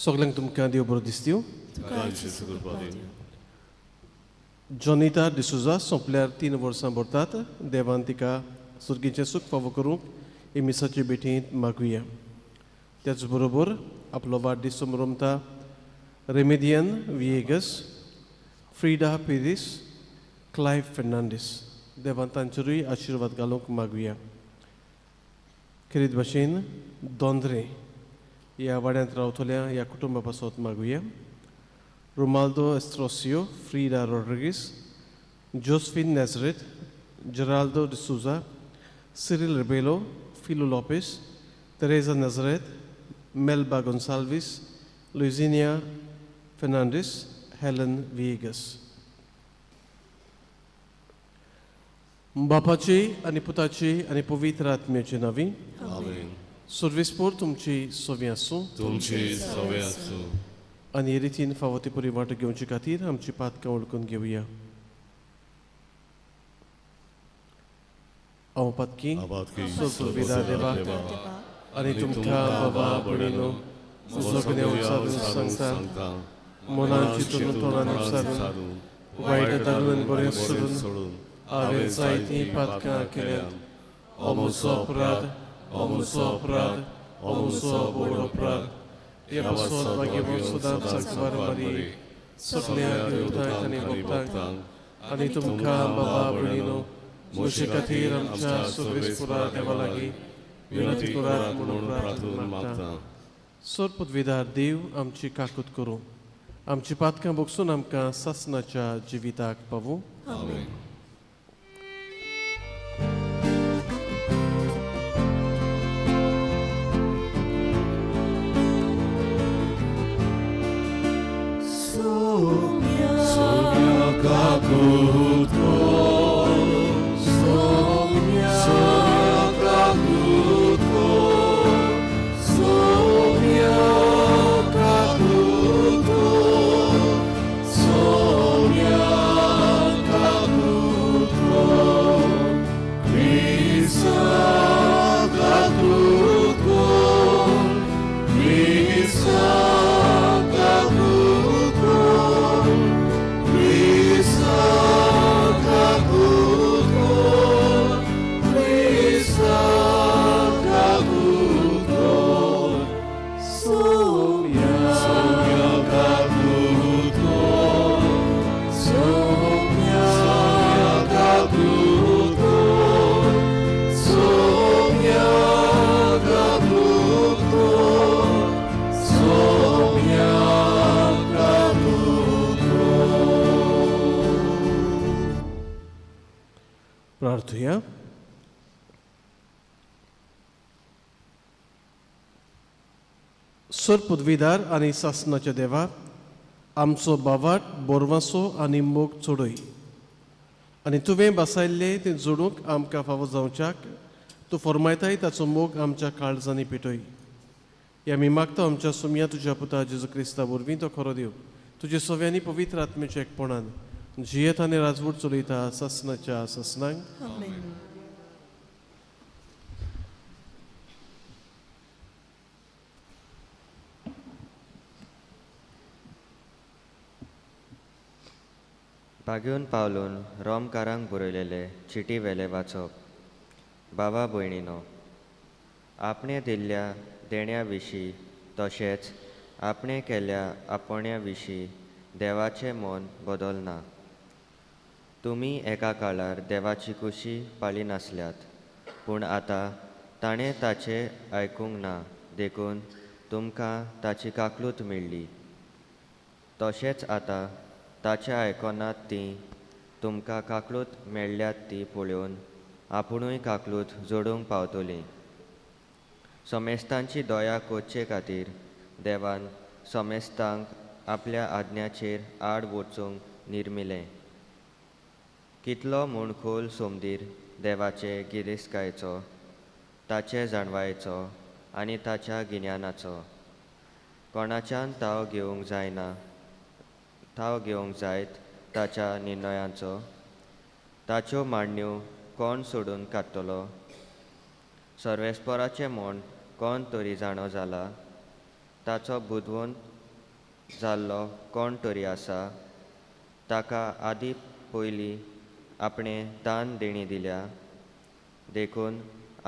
Soglang tuमकां देव बरो दिसtiu. Jonita de Souza sompler 3 वर्सां bortat देवांतिका सुर्गीचे सुख फावो करूंक एमिसाचे बेठींत मागुया. त्याच बरोबर आपलो वाडदीस समोरमता रेमेडियन विएगस, फ्रीडा पेरिस, क्लाइव फेर्नांडीस देवान तांचेरूय आशीर्वाद घालूंक मागुया. खेरीत भाशेन दोंद्रे ह्या वाड्यांत रावतल्या ह्या कुटुंबा पासत मागुया. Romaldo Estrocio, Frida Rodrigues, Josephine Nazareth, Geraldo de Souza, Cyril Rebelo, Filo Lopes, Teresa Nazareth, Melba Gonçalves, Luizinia Fernandes, Helen Viegas. बापाची आणि पुताची आणि पवित्र आत्म्याची नावी. आमेन. सर्वेस्पोर तुमची सोवी आसूं. तुमची सवय आसूं. आनी हे रितीन फावो ती बरी वाट घेवचे खातीर आमची पातकां वळखून घेवया. हांव पातकी सोविदा देवा आनी तुमकां बाबा भयणीनो म्हजो कन्या उपसारून सांगता मनान चिंतून तोंडान उपसारून वायट दारून बरें सोडून हांवें जायतीं पातकां केल्यात. हो म्हजो अपराध, हो म्हजो अपराध, हो म्हजो व्हड अपराध. हे पासत मागीर सदांच सांगवार मारी सगल्या देवतांक आनी भक्तांक आनी तुमकां बाबा भयणीनो म्हजे खातीर आमच्या सर्वेस्पुरा देवा लागीं विनंती करात म्हणून प्रार्थना मागता. सर पदवीदार देव आमची काकूत करूं. आमची पातकां भोगसून आमकां सासणाच्या जिविताक पावूं. आमेन. प्रार्थूया. सर पदवीदार आनी सासणाच्या देवा आमचो बावाट बोरवासो आनी मोग चोडय आनी तुवें बसायल्ले तें जोडूंक आमकां फावो जावच्याक तूं फरमायताय ताचो मोग आमच्या काळजांनी पेटय. हे आमी मागता आमच्या सुमया तुज्या पुता जेजू क्रिस्ता वरवीं तो खरो देव तुजे सव्यांनी पवित्र आत्म्याच्या एकपणान जियेत आनी राजवट चलयता सासणाच्या सासणांक. पाग्यून पावलून रोमकारांक बरयलेले चिटी वेले वाचप. भावा भयणीनो, आपणे दिल्ल्या देण्या विशीं तशेंच आपणे केल्ल्या आपोण्या विशीं देवाचें मोन बदलना. तुमी एका काळार देवाची कुशी पाळी नासल्यात, पूण आतां ताणें ताचें आयकूंक ना देखून तुमकां ताची काकलूत मेळ्ळी. तशेंच आतां ताचें आयकोनात तीं तुमकां काकलूत मेळ्ळ्यात ती पळोवन आपुणूय काकलूत जोडूंक पावतलीं. सोमेस्तांची दोया कोचे खातीर देवान सोमेस्तांक आपल्या आज्ञाचेर आड वचूंक निर्मिलें. कितलो म्हूण खोल सोमदीर देवाचे गिरेस्तकायेचो, ताचे जाणवायेचो आनी ताच्या गिन्यानाचो. कोणाच्यान ताव घेवंक जायना, ताव घेवंक जायत ताच्या निर्णयांचो. ताच्यो मांडण्यो कोण सोडून काडटलो? सर्वेस्पराचें मोण कोण तरी जाणो जाला? ताचो बुदवंत जाल्लो कोण तरी आसा? ताका आदी पयलीं आपणें दान देणी दिल्या, देखून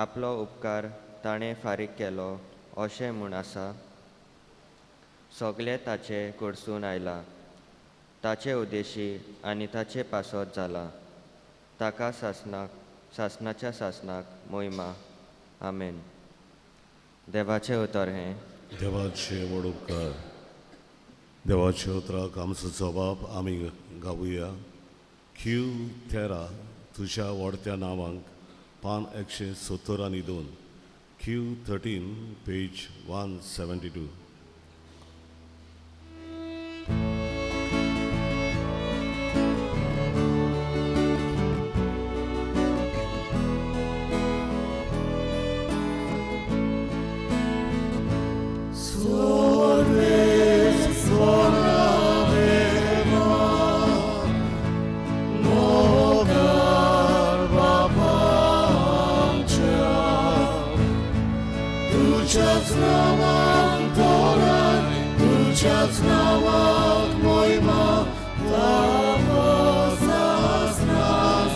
आपलो उपकार ताणें फारीक केलो अशें म्हूण आसा. सगलें ताचे कडसून आयलां, ताचे उद्देशी आनी ताचे पासत जाला. ताका सासणाच्या सासणाक महिमा. आमेन. देवाचें उतर हें. देवाचे व्हड उपकार. देवाच्या उतराक आमचो जबाब आमी गावुया. क्यू तेरा तुज्या व्हडत्या नांवांक पान 172. Q 13 page 172. Tudziac namak toraj, tudziac namak mojma, Tavo zasnas.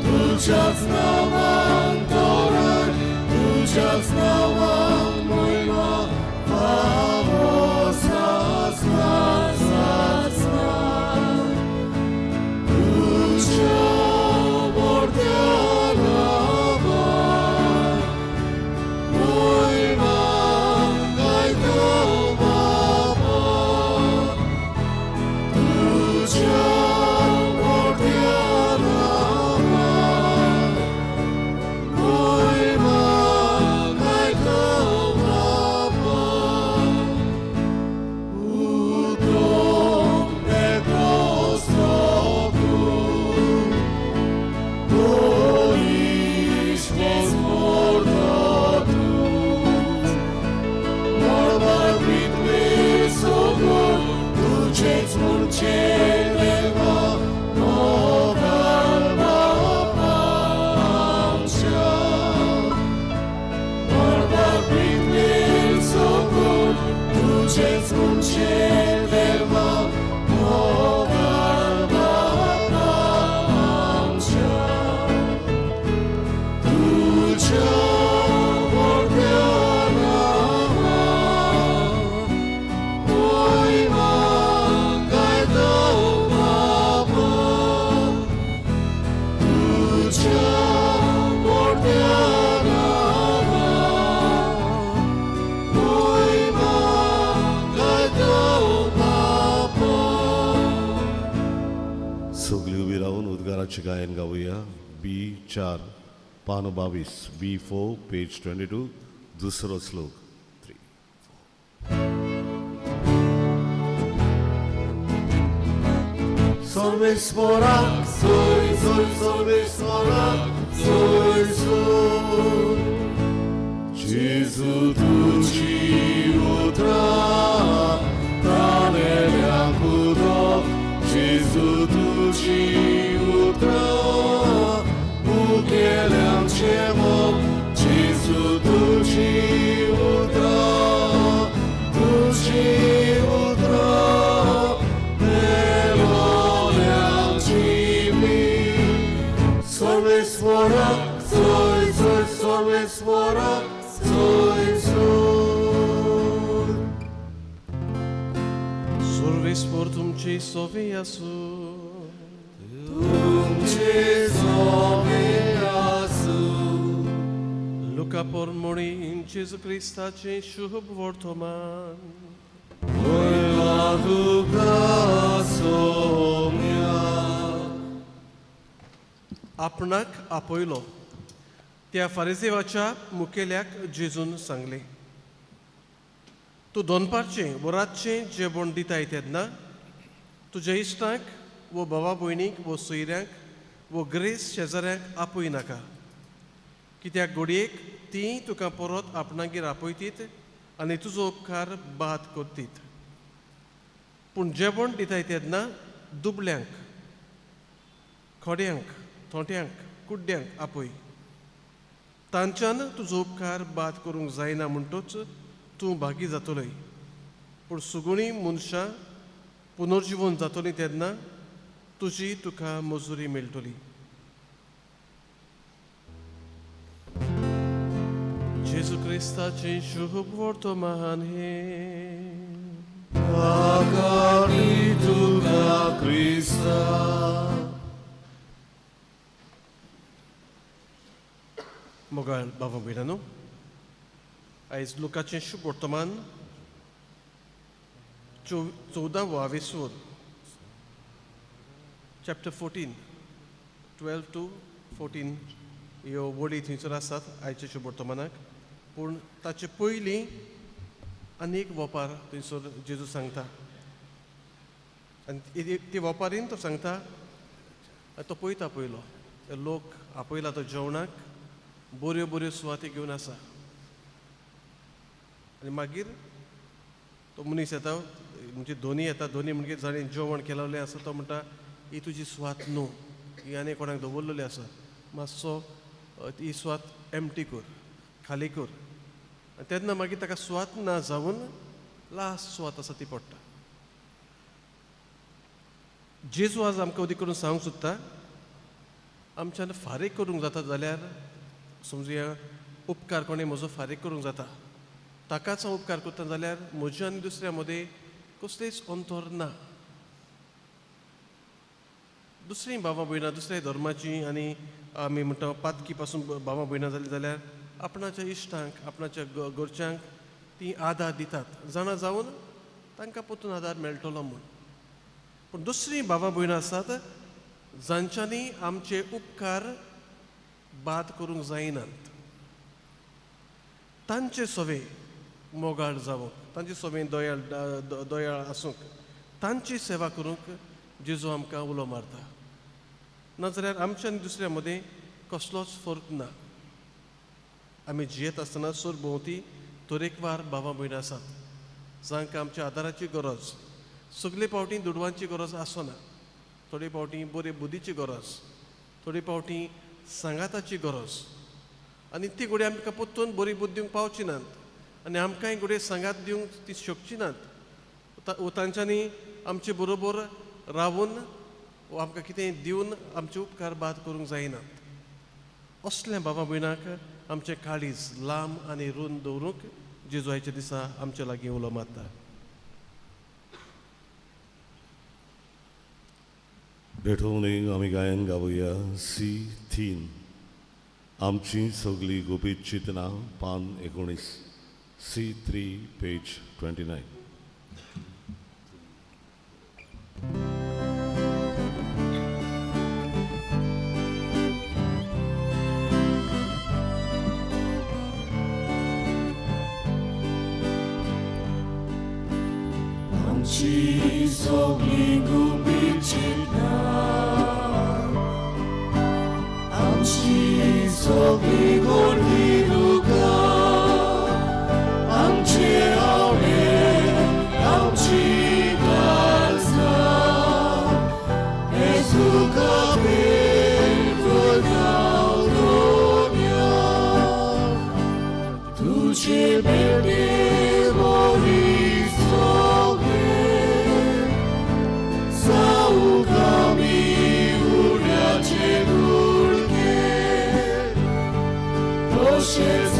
Tudziac namak toraj, tudziac namak mojma, Tavo zasnas. Tudzia bordiana, सगळीं उबी रावन उद्गाराचें गायन गावुया. B4 पान 22. B4 पेज 22 दुसरो श्लोक. 3, 4. Solvesporak, solvesporak, sol. Gesù tu ci utra, taneliam kudok, Gesù tu ci utra, ukieliam cievom, Gesù tu ci utra, porak soysun. Survis por tumci soviasu. Tumci soviasu. Luca pormoni in Gesù Christa ce शुभ वर्तमान. Moja duka somia. आपणाक आपयलो त्या फारिसेवाच्या मुखेल्याक जेजून सांगले, तूं दोनपारचें व रातचें जेवण दिताय तेन्ना तुज्या इश्टांक वो भावा भयणीक वो सोयऱ्यांक वो ग्रेस शेजाऱ्यांक आपय नाका, कित्याक घडयेक तीं तुका परत आपणागेर आपयतीत आनी तुजो उपकार बाद करतीत. पूण जेवण दिताय तेन्ना दुबळ्यांक, खोड्यांक, थोंट्यांक, कुड्ड्यांक आपय. तांच्यान तुजो उपकार बाद करूंक जायना म्हणटूच तूं भागी जातलोय. पूण सुगुणी मनशां पुनर्जीवन जातलीं तेन्ना तुजी तुका मजुरी मेळटली. जेजू क्रिस्ताचें शुभ वर्तमान हे. आकानी तुका क्रिस्ता. मोगाळ बाबा भयणानो, आयज लुकाचें शुभ वर्तमान 14 चॅप्टर 14 12 to 14 ह्यो वडी थंयसर आसात आयच्या शुभ वर्तमानाक. पूण ताचे पयलीं आनीक वपार थंयसर जेजू सांगता आनी ती वपारीन तो सांगता. तो पळयता पयलो लोक आपयला तो जेवणाक बऱ्यो बऱ्यो सुवाती घेवन आसा आनी मागीर तो मनीस येता म्हणजे धोनी येता. धोनी म्हणजे जाणें जेवण केलेलें आसा तो म्हणटा, ही तुजी सुवात न्हू, ही आनी कोणाक दवरलेली आसा, मातसो ही सुवात एम्प्टी कर, खाली कर. तेन्ना मागीर ताका सुवात ना जावन लास्ट सुवात आसा ती पडटा. जेजू आज आमकां उदी करून सांगूंक सोदता, आमच्यान फारीक करूंक जाता जाल्यार समजुया उपकार कोणें म्हजो फारीक करूंक जाता, ताकाच हांव उपकार करता जाल्यार म्हज्या आनी दुसऱ्या मदें कसलेंच अंतर ना. दुसरीं भावां भयणां दुसऱ्या धर्माचीं आनी आमी म्हणटा पातकी पासून भावां भयणां जालीं जाल्यार आपणाच्या इश्टांक आपणाच्या घरच्यांक तीं आदार दितात, जाणा जावन तांकां परतून आदार मेळटलो म्हूण. पूण दुसरीं भावां भयणां आसात जांच्यांनी आमचे उपकार बाद करूंक जायनात. तांचे सवे मोगाळ जावंक, तांचे सवे दोयाळ आसूंक, तांची सेवा करूंक जेजू आमकां उलो मारता. नाजाल्यार आमच्या आनी दुसऱ्या मदें कसलोच फरक ना. आमी जियेत आसतना सरभोंवती तरेकवार भावां भयणां आसात जांकां आमच्या आदाराची गरज. सगळे फावटी दुडवांची गरज आसना, थोडे फावटी बरे बुद्धीची गरज, थोडे फावटी सांगाताची गरज. आनी ती घोडी आमकां परतून बरी बुद्धी दिवंक पावची नात आनी आमकांय घोडी सांगात दिवंक ती शकची नात. तांच्यांनी आमचे बरोबर रावून वा आमकां कितें दिवन आमचे उपकार बाद करूंक जायनात. असल्या बाबा भयणाक आमचें काळीज लांब आनी रुंद दवरूंक जेजू आयच्या दिसा आमचे लागीं उलो मारता. बेठोवणी आमी गायन गावुया C3 आमची सगळी गोपीत चिंतनां पान 19 C3 पेज 29. आमची सगळी गोपीत चिंतनां, आमची सगळी गोडी दुकां, आमचे आवडे आमची काळजां, येशू खातीर करतां दोनयां. तुजे बेटे बरी She's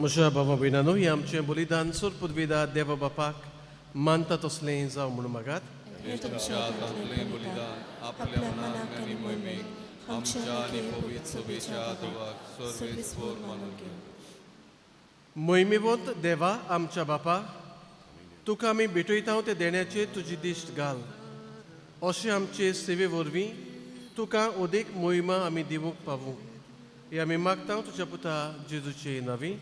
म्हज्या भावा भयणांनो, ही आमचें बलिदान सोर पदवीदार देवा बापाक मानता तसलें जावं म्हणून मागात. हे तुमच्या हातांतलें बलिदान आपल्या मनाक आनी मोहिमेक आमच्या आनी पवित्र सभेच्या देवाक सर्वेस्वर मानून घेऊ. मोहिमेवंत देवा आमच्या बापा, तुका आमी भेटयता ते देण्याचे तुजी दिश्ट घाल. अशें आमचे सेवे वरवीं तुका अदीक मोहिमा आमी दिवंक पावूं. हे आमी मागता तुज्या पुता जेजूचे नांवी.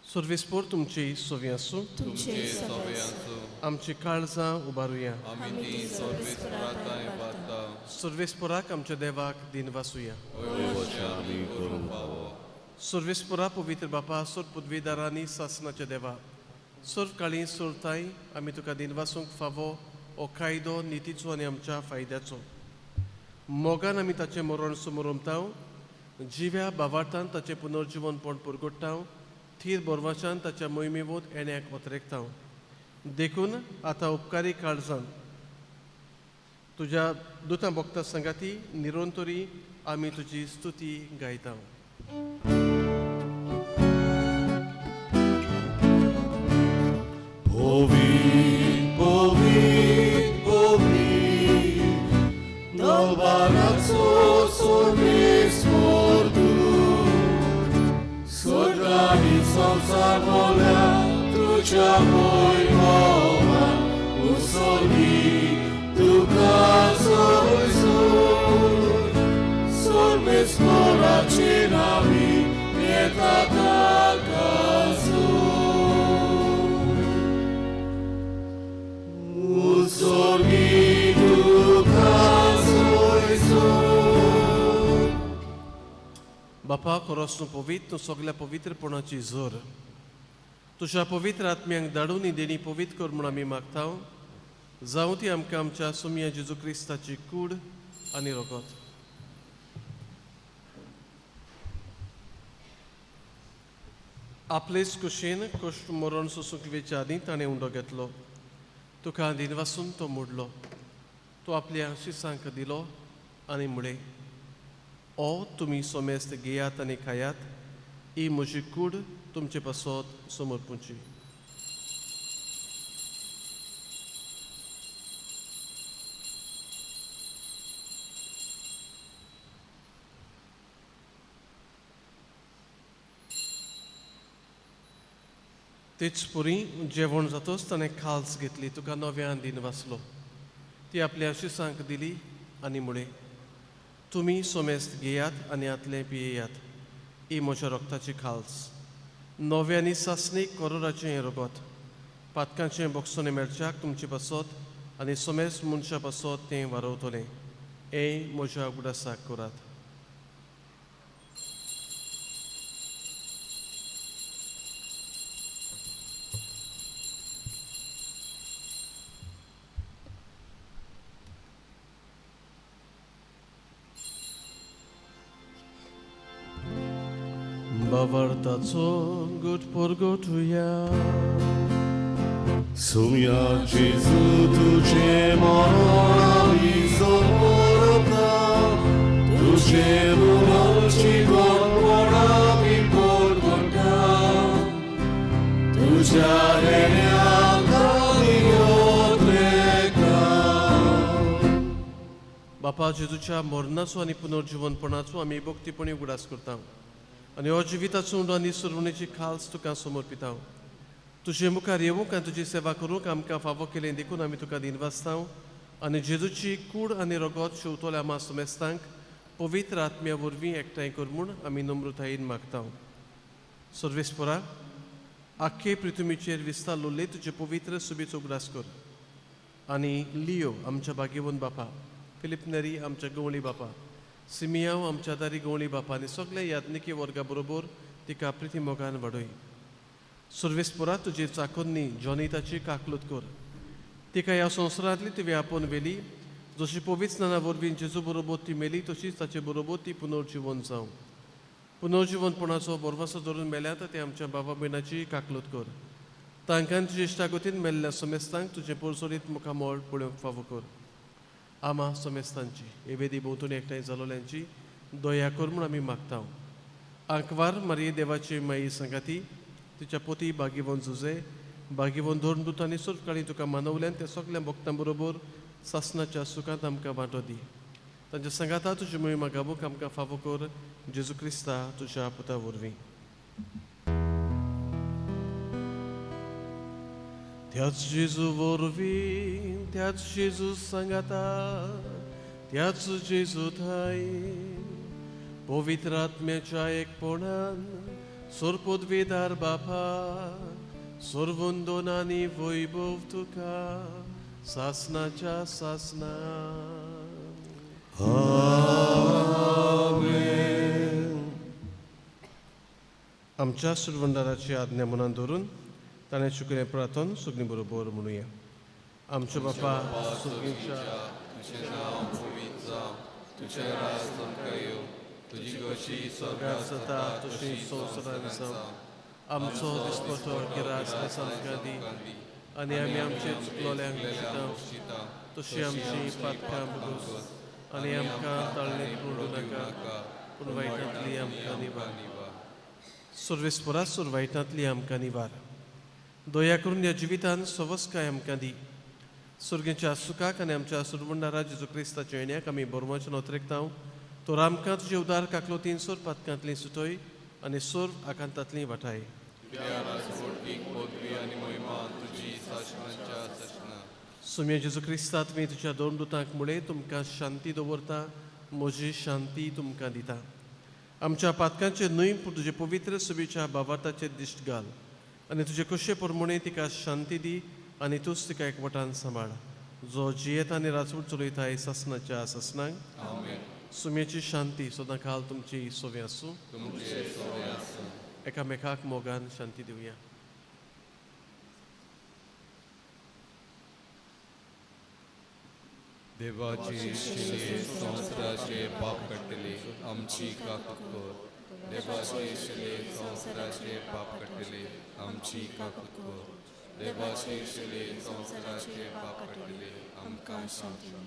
सर्वेस्पोर तुमची सोवी आसूं. तुमचे सवे आसूं. आमची काळजां उबारुया. आमी ती सर्वेस्पराताय वार्ता सर्वेस्पोराक आमच्या देवाक दिन वासुया. आमी करूंक पावो. सर्वेस्पोरा पवित्र बापा, सोर पदवीदारांनी सासनाच्या देवा, सोर काळी सोरताय आमी तुका दिन वासूंक फावो हो कायदो नितीचो आनी आमच्या फायद्याचो. मोगान आमी ताचें मरण समोर उमताव. जिव्या भावार्थान ताचें पुनर्जीवनपण पुरगोडटाव. थीर बोरवाच्यान ताच्या मोहिमेवोत येण्याक वतरेकताव. देखून आतां उपकारी काळजान तुज्या दुतां भोगता संगाती निरोंतरी आमी तुजी स्तुती गायताव. Povit, povit, povit, Nobaraco sorvesmor tu, Sorgani samsar volia, Trucia moimova, Usorgi, tu casoi sur, Sorvesmor acenavi, Pietata casur. बापा, खरोच न्हू पवित्र, तूं सगल्या पवित्रपणाची जोर तुज्या पवित्र आत्म्यांक धाडून ही देणी पवित्र कर म्हूण आमी मागताव. जावं ती आमकां आमच्या सुमया जेजू क्रिस्ताची कूड आनी रगत. आपलेच कुशीन कश्ट मरण सोसूंक वेच्या आदी ताणें उंडो घेतलो. तुका दिन वासून तो मोडलो. तो आपल्या शिसांक दिलो आनी मुळे, ओ तुमी सोमेस्त घेयात आनी खायात, ही म्हजी कूड तुमचे पासत समर्पूंची. तेच पुरी जेवण जातोच ताणें खाल्स घेतली. तुका नव्यान दिन वाचलो. ती आपल्या शिसांक दिली आनी मुळे, तुमी सोमेस्त घेयात आनी आतले पियेयात, ही म्हज्या रक्ताची खाल्स. नव्यांनी सासणीक करोडाचें हें रगत पातकांचें बोगसोने मेळच्याक तुमचे पासत आनी सोमेस्त मनशा पासत तें वारवतलें. हें म्हज्या उगडासाक करात. Bavartaco gut porgotuja. Sumia Jezu tudzie morawi zoborota, tudzie morawi morawi porgota, tudzia reniaka odreka. बापा, जेजूच्या मरणाचो आनी पुनर्जीवनपणाचो आमी भक्तीपणी उगडास करता आनी हो जिविताचो उंडो आनी सुरवणेची खाल्स तुका समर्पिता. तुजे मुखार येवंक आनी तुजी सेवा करूंक आमकां फावो केलें देखून आमी तुका दिन वाचता आनी जेजूची कूड आनी रगत शेवतोले आमा सोमेस्तांक पवित्र आत्म्या वरवीं एकठांय कर म्हूण आमी नम्रतायेन मागता. सर्वेस्परा, आख्खे पृथ्वीचेर विस्तार उरले तुजे पवित्र सुबेचो उगडास कर. आनी लियो आमच्या बागेवन बापा, फिलिप नेरी आमच्या गवळी बापा, सिमियाव आमच्या दारी गवळी बापा आनी सगळे यात्निकी वर्गा बरोबर तिका प्रिती मोगान वाडय. सर्वेस्परा, तुजी चाकोन्नी जॉनिताची काकलूत कर. तिका ह्या संवसारांतली तुवें आपोवन व्हेली. जशी पवित्र स्नाना वरवीं जेजू बरोबर ती मेली, तशीच ताचे बरोबर ती पुनर्जीवन जावं. पुनर्जीवनपणाचो बोरवासो धरून मेल्यात ते आमच्या बाबा भयणाची काकलूत कर. तांकां तुजे इश्टागतीन मेल्ल्या सोमेस्तांक तुजें परसोलीत मुखामोळ पळोवंक फावो कर. आमा सोमेस्तांची, एवेदी भोंवतणी एकठांय जालोल्यांची दया कर म्हूण आमी मागता. आंकवार मारये देवाची माई संगाती, तिच्या पोती बागीवंत जुजे, बागीवंत दोन दुतांनी सुरकाळी तुका मानवल्यान त्या सगल्या भक्तां बरोबर सासणाच्या सुखांत आमकां वांटो दी. तांच्या संगाता तुजी मोहीम गाबूक आमकां फावो कर, जेजू क्रिस्ता तुज्या पुता वरवीं. त्याच जेजू वरवीं, त्याच जेजू संगाता, त्याच जेजू थंय पवित्र आत्म्याच्या एकपणान सोरपोदवेदार बापा सोरवंदोनांनी वैभव तुका सासणाच्या सासना. आमच्या सुरवंदाराची आज्ञा मनान धरून ताणें चुकलें प्रार्थन सगळीं बरोबर म्हणुया. आमच्या बापा सगळींच्या तुझें नांव पवित्र जावं, तुजें राज आमकां येवं, तुजी कशी स्वर्गांत जाता तशी संवसारांत जावं. आमचो दिसपतो गिरास आयज आमकां दी, आनी आमी आमचे चुकलोल्यांक क्षिता तशी आमची पातकां बगोस, आनी आमकां ताळणेंत पडूं नाका, पूण वायटांतली आमकां निवार. सर्वेस्परा वायटांतली आमकां निवार. दया करून ह्या जिवितान सवस्काय आमकां दी. सुर्गेच्या सुखाक आनी आमच्या सुरवंडारा जेजू क्रिस्ताच्या येण्याक आमी बरोवचें नोतरेकता. तो आमकां तुजे उदार काकलोतीन सोर पातकांतली सुटय आनी सोर आकांतांतली वाटाय. सुम्या जेजू क्रिस्ता तुमी तुज्या दोन दुतांक मुळे तुमकां शांती दवरता, म्हजी शांती तुमकां दिता. आमच्या पातकांचे न्हय पूण तुजे पवित्र सुबेच्या भावार्थाचेर दिश्ट घाल, आनी तुजे कशे प्रमाणे तिका शांती दी, आनी तूंच तिका एकवटान सांबाळ, जो जियेता आनी राजवट चलयताय सासणाच्या सासणांक. सुम्याची शांती सदां काल तुमची सोवे आसूं. एकामेकाक मोगान शांती दिवया. देवाची शिले संवसाराचे पाप कट्टले आमची काकूट कर. देवाची शिले संवसाराचे पाप कट्टले आमची काकूट कर. देवाची शिले संवसाराचे पाप कट्टले आमकां शांती दी.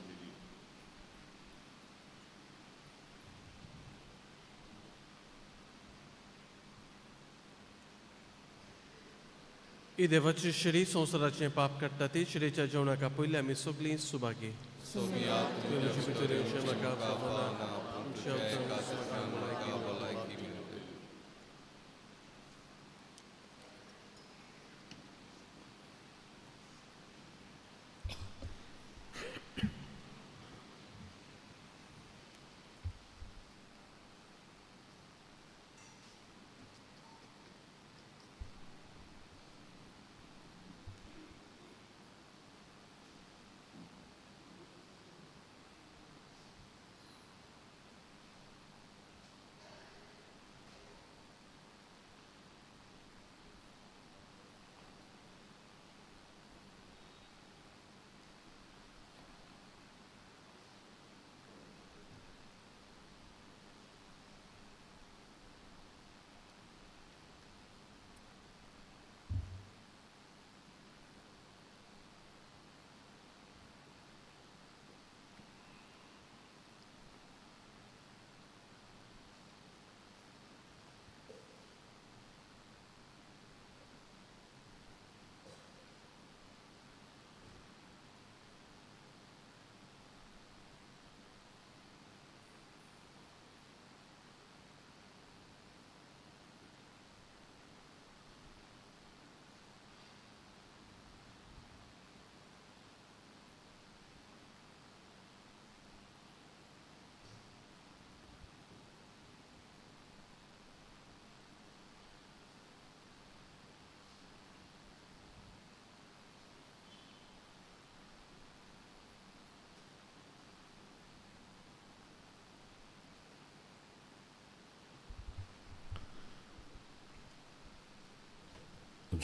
ही देवाची शिडी संवसाराचें पाप काडटा ती शिडेच्या जेवणाक पयलीं आमी सगळीं सुभागी.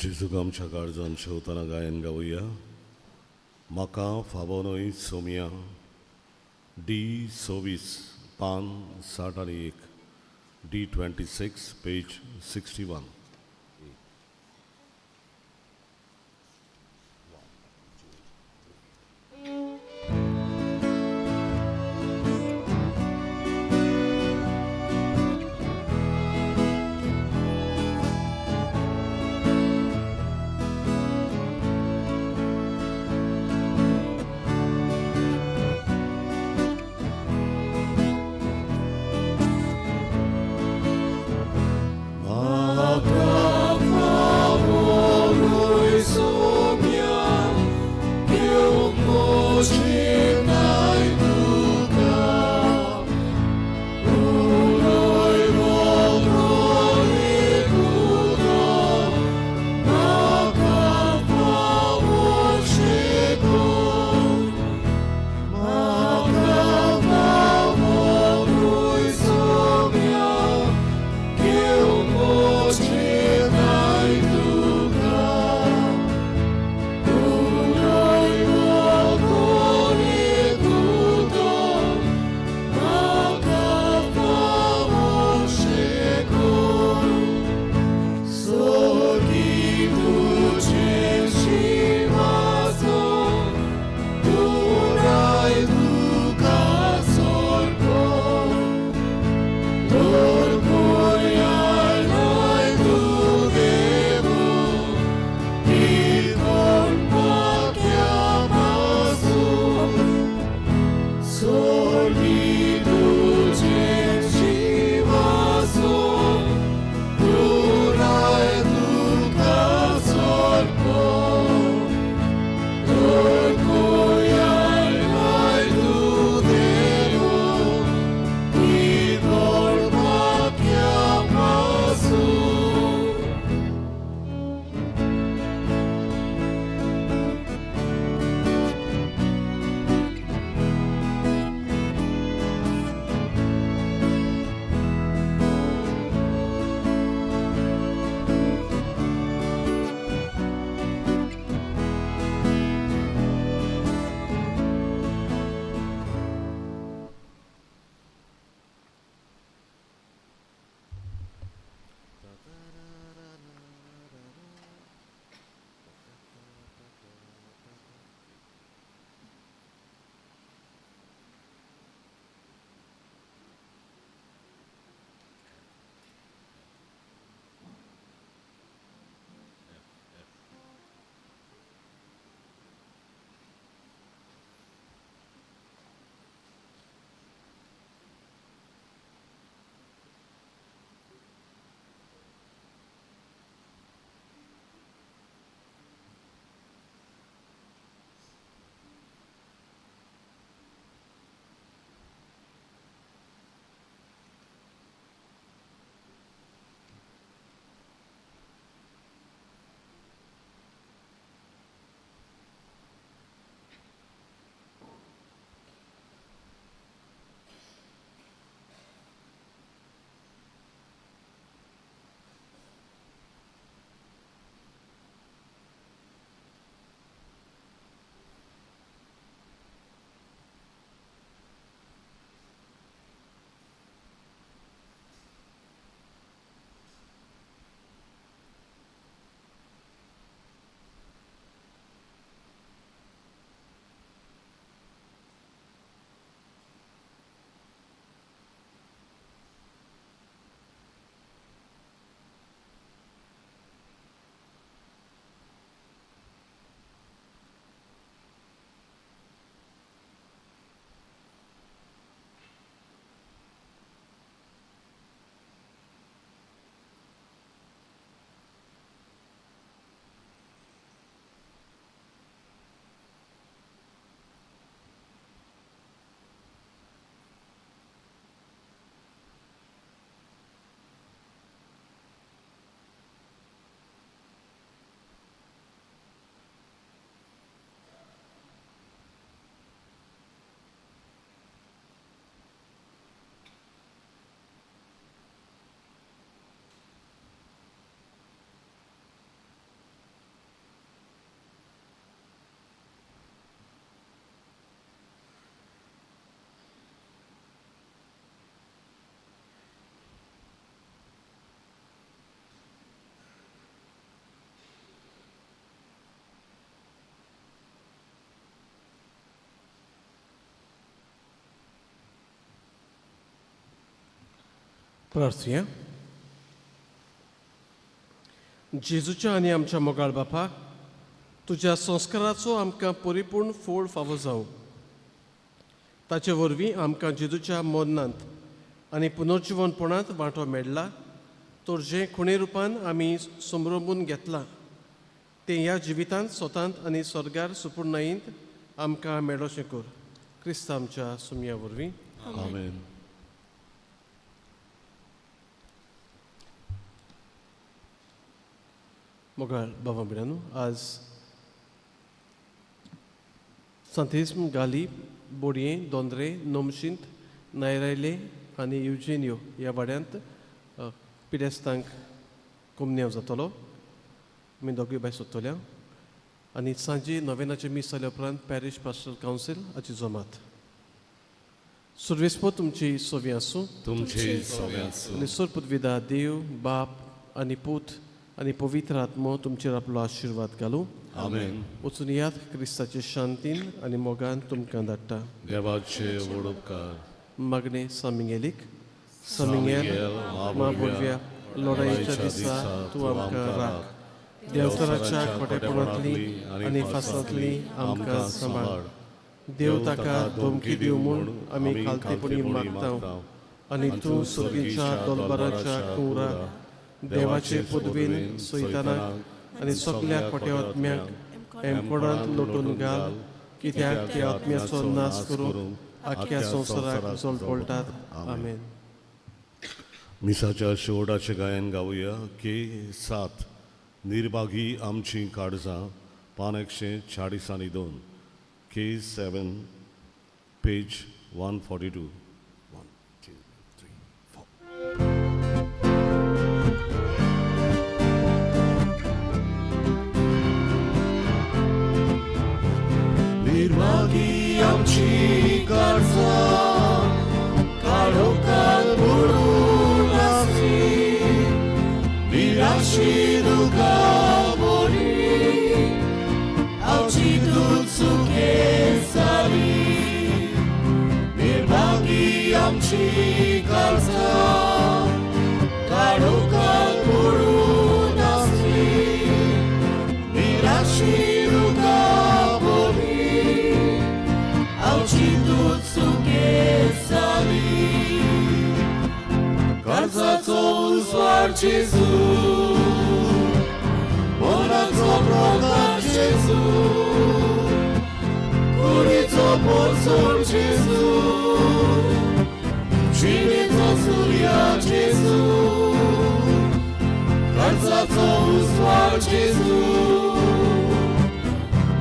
जेजूक आमच्या काळजान शेवताना गायन गावया. म्हाका फावो न्हय सोम्या D26 पान 61 D26 पेज 61. प्रार्थया. जेजूच्या आनी आमच्या मोगाळ बापाक तुज्या संस्काराचो आमकां परिपूर्ण फोड फावो जावं. ताचे वरवीं आमकां जेजूच्या मरणांत आनी पुनर्जिवनपणांत वांटो मेळ्ळा, तर जें खुणे रुपान आमी समरंबून घेतलां तें ह्या जिवितांत स्वतांत आनी स्वर्गार सुपूर्णायेंत आमकां मेळोशें कर. क्रिस्त आमच्या सुमया वरवीं. आमेन. मोगाळ बाबा बिरानू, आज सांतिस्म गाली, बोडये, दोंद्रे, नोमशिंत, नायरायले आनी युजेनियो ह्या वाड्यांत पिडेस्तांक कुमन्यांव जातलो. आमी दोगूय बाय सोदतल्या आनी सांजे नोवेनाचे मीस जाल्या उपरांत पॅरीश पास्टल कावन्सील हाची जमात. सुर्वेस्पो तुमची सोवी आसूं. तुमचे सगळ्यांचो आनी सुरपुदविदा देव बाप आनी पूत आनी पवित्र आत्मो तुमचेर आपलो आशिर्वाद घालूं. आमेन. वचून याद क्रिस्ताचे शांतीन आनी मोगान तुमकां धाडटा. देवाचे वडोपकार मागणे सामिंगेलीक. सामिंगेल मा बोडव्या लढाईच्या दिसा तूं आमकां राख. देवतराच्या खोटेपणांतली आनी फासांतली आमकां सांबाळ. देव ताका धमकी दिवं म्हूण आमी खालतेपणी मागता आनी तूं सर्गीच्या दोलबाराच्या कुंवराक देवाचे पदवेन सैतानाक आनी सगल्या खोट्यात्म्याक एमकोडांत लोटून घाल, कित्याक ते आत्म्याचो नाश करून आख्या संवसाराक जोडपळटात. आमेन. मिसाच्या शेवटाचे गायन गावया. K7 निर्भागी आमची काळजां, पान 142. K7 page 142. 1, 2, 3, 4. निर्भागी आमची काळजां, काळोखांत बुडून आसली, निराशी दुखा बोरी आमची दूद सुखे जाली. निर्भागी आमची काळजां, काळोखांत बुडून आसली, निराशी दुखा आमची दूद सुखे जाली. कर्जाचो उजवाड जेजू, मोनाचो प्रकाश जेजू, कुडीचो पोरसोड जेजू, जिणेचो सूर्य जेजू. कर्जाचो उजवाड जेजू,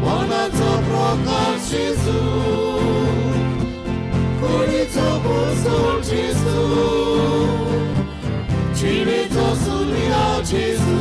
मोनाचो प्रकाश जेजू, कुडीचो पोरसोड जेजू, जिणेचो सूर्य जेजू.